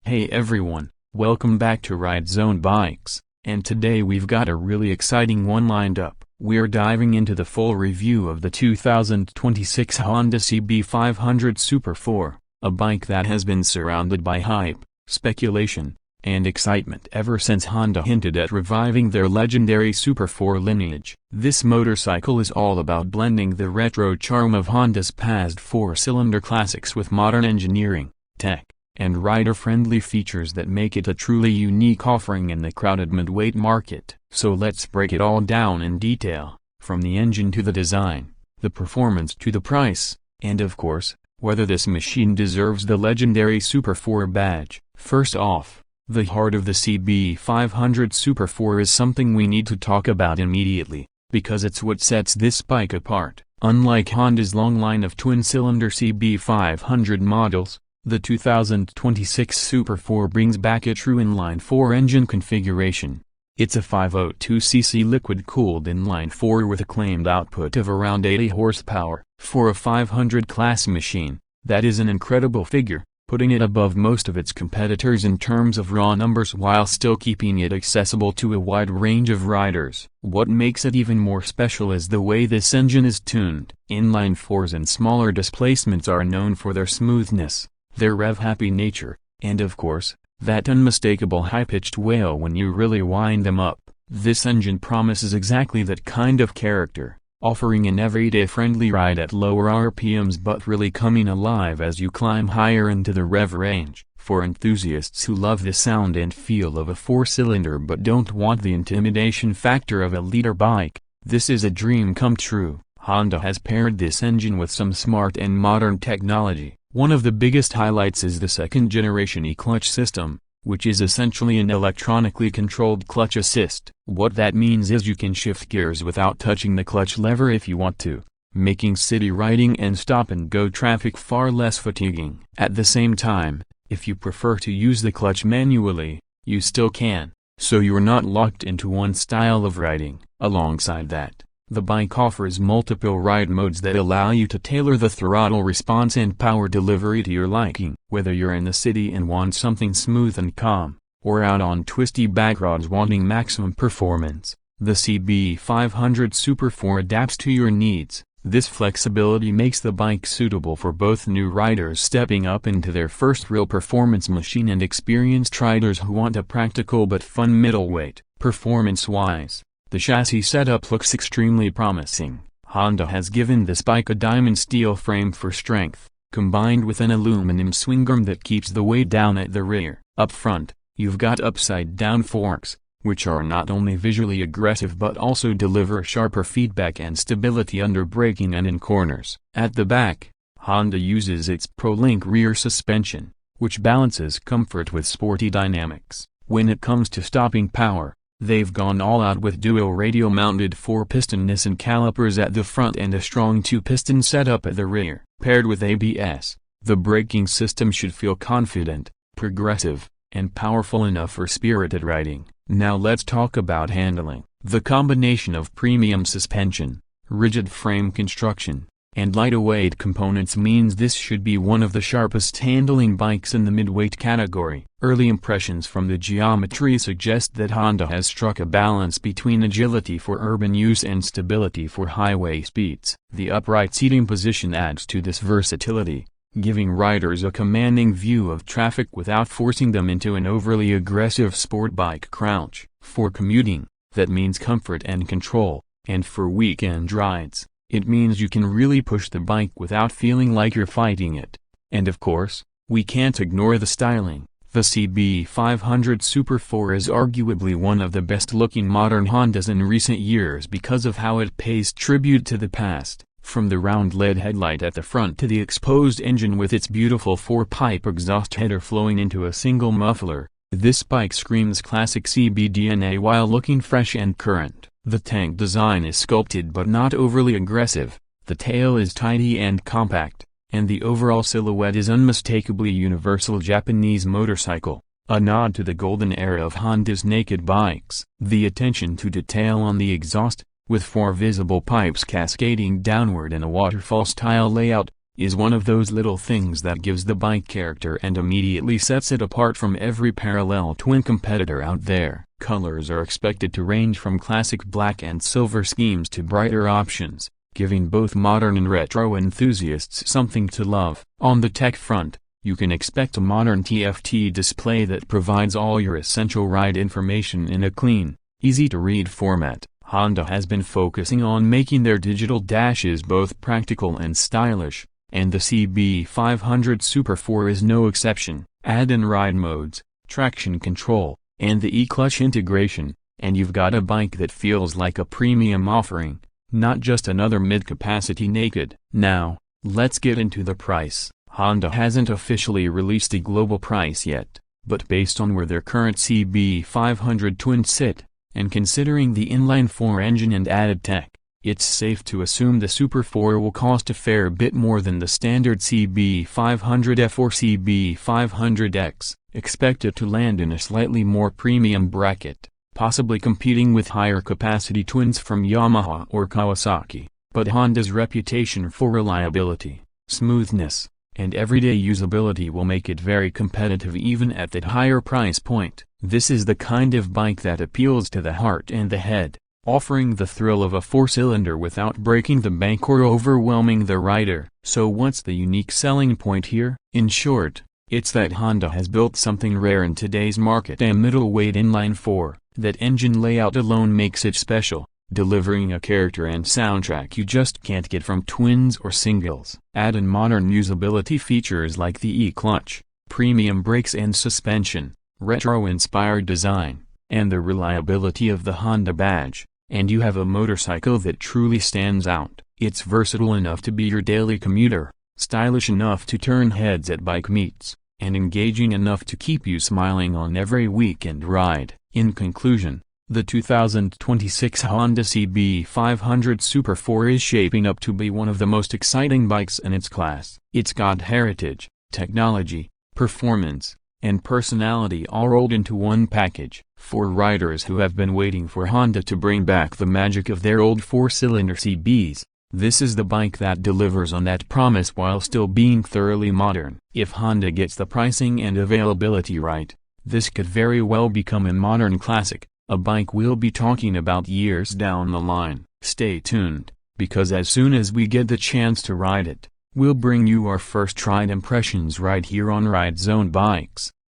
Hey everyone, welcome back to Ride Zone Bikes, and today we've got a really exciting one lined up. We're diving into the full review of the 2026 Honda CB500 Super Four, a bike that has been surrounded by hype, speculation, and excitement ever since Honda hinted at reviving their legendary Super Four lineage. This motorcycle is all about blending the retro charm of Honda's past four-cylinder classics with modern engineering, tech, and rider-friendly features that make it a truly unique offering in the crowded midweight market. So let's break it all down in detail, from the engine to the design, the performance to the price, and of course, whether this machine deserves the legendary Super Four badge. First off, the heart of the CB500 Super Four is something we need to talk about immediately, because it's what sets this bike apart. Unlike Honda's long line of twin-cylinder CB500 models, the 2026 Super Four brings back a true inline-four engine configuration. It's a 502cc liquid-cooled inline-four with a claimed output of around 80 horsepower. For a 500 class machine, that is an incredible figure, putting it above most of its competitors in terms of raw numbers while still keeping it accessible to a wide range of riders. What makes it even more special is the way this engine is tuned. Inline-fours and smaller displacements are known for their smoothness, their rev-happy nature, and of course, that unmistakable high-pitched wail when you really wind them up. This engine promises exactly that kind of character, offering an everyday-friendly ride at lower RPMs but really coming alive as you climb higher into the rev range. For enthusiasts who love the sound and feel of a four-cylinder but don't want the intimidation factor of a liter bike, this is a dream come true. Honda has paired this engine with some smart and modern technology. One of the biggest highlights is the second-generation e-clutch system, which is essentially an electronically controlled clutch assist. What that means is you can shift gears without touching the clutch lever if you want to, making city riding and stop-and-go traffic far less fatiguing. At the same time, if you prefer to use the clutch manually, you still can, so you're not locked into one style of riding. Alongside that, the bike offers multiple ride modes that allow you to tailor the throttle response and power delivery to your liking. Whether you're in the city and want something smooth and calm, or out on twisty backroads wanting maximum performance, the CB500 Super Four adapts to your needs. This flexibility makes the bike suitable for both new riders stepping up into their first real performance machine and experienced riders who want a practical but fun middleweight. Performance-wise, the chassis setup looks extremely promising. Honda has given this bike a diamond steel frame for strength, combined with an aluminum swing arm that keeps the weight down at the rear. Up front, you've got upside-down forks, which are not only visually aggressive but also deliver sharper feedback and stability under braking and in corners. At the back, Honda uses its ProLink rear suspension, which balances comfort with sporty dynamics. When it comes to stopping power, they've gone all out with dual radial-mounted 4-piston Nissan calipers at the front and a strong 2-piston setup at the rear. Paired with ABS, the braking system should feel confident, progressive, and powerful enough for spirited riding. Now let's talk about handling. The combination of premium suspension, rigid frame construction, and lightweight components means this should be one of the sharpest handling bikes in the midweight category. Early impressions from the geometry suggest that Honda has struck a balance between agility for urban use and stability for highway speeds. The upright seating position adds to this versatility, giving riders a commanding view of traffic without forcing them into an overly aggressive sport bike crouch. For commuting, that means comfort and control, and for weekend rides, it means you can really push the bike without feeling like you're fighting it. And of course, we can't ignore the styling. The CB500 Super Four is arguably one of the best-looking modern Hondas in recent years because of how it pays tribute to the past. From the round LED headlight at the front to the exposed engine with its beautiful 4-pipe exhaust header flowing into a single muffler, this bike screams classic CB DNA while looking fresh and current. The tank design is sculpted but not overly aggressive, the tail is tidy and compact, and the overall silhouette is unmistakably universal Japanese motorcycle, a nod to the golden era of Honda's naked bikes. The attention to detail on the exhaust, with 4 visible pipes cascading downward in a waterfall-style layout, is one of those little things that gives the bike character and immediately sets it apart from every parallel twin competitor out there. Colors are expected to range from classic black and silver schemes to brighter options, giving both modern and retro enthusiasts something to love. On the tech front, you can expect a modern TFT display that provides all your essential ride information in a clean, easy-to-read format. Honda has been focusing on making their digital dashes both practical and stylish, and the CB500 Super Four is no exception. Add in ride modes, traction control, and the e-clutch integration, and you've got a bike that feels like a premium offering, not just another mid-capacity naked. Now, let's get into the price. Honda hasn't officially released a global price yet, but based on where their current CB500 twins sit, and considering the inline-four engine and added tech, it's safe to assume the Super Four will cost a fair bit more than the standard CB500F or CB500X. Expect it to land in a slightly more premium bracket, possibly competing with higher capacity twins from Yamaha or Kawasaki. But Honda's reputation for reliability, smoothness, and everyday usability will make it very competitive even at that higher price point. This is the kind of bike that appeals to the heart and the head, offering the thrill of a four-cylinder without breaking the bank or overwhelming the rider. So what's the unique selling point here? In short, it's that Honda has built something rare in today's market: a middleweight inline-four. That engine layout alone makes it special, delivering a character and soundtrack you just can't get from twins or singles. Add in modern usability features like the e-clutch, premium brakes and suspension, retro-inspired design, and the reliability of the Honda badge, and you have a motorcycle that truly stands out. It's versatile enough to be your daily commuter, stylish enough to turn heads at bike meets, and engaging enough to keep you smiling on every weekend ride. In conclusion, the 2026 Honda CB500 Super Four is shaping up to be one of the most exciting bikes in its class. It's got heritage, technology, performance, and personality all rolled into one package. For riders who have been waiting for Honda to bring back the magic of their old four-cylinder CBs, this is the bike that delivers on that promise while still being thoroughly modern. If Honda gets the pricing and availability right, this could very well become a modern classic, a bike we'll be talking about years down the line. Stay tuned, because as soon as we get the chance to ride it, we'll bring you our first ride impressions right here on Ride Zone Bikes.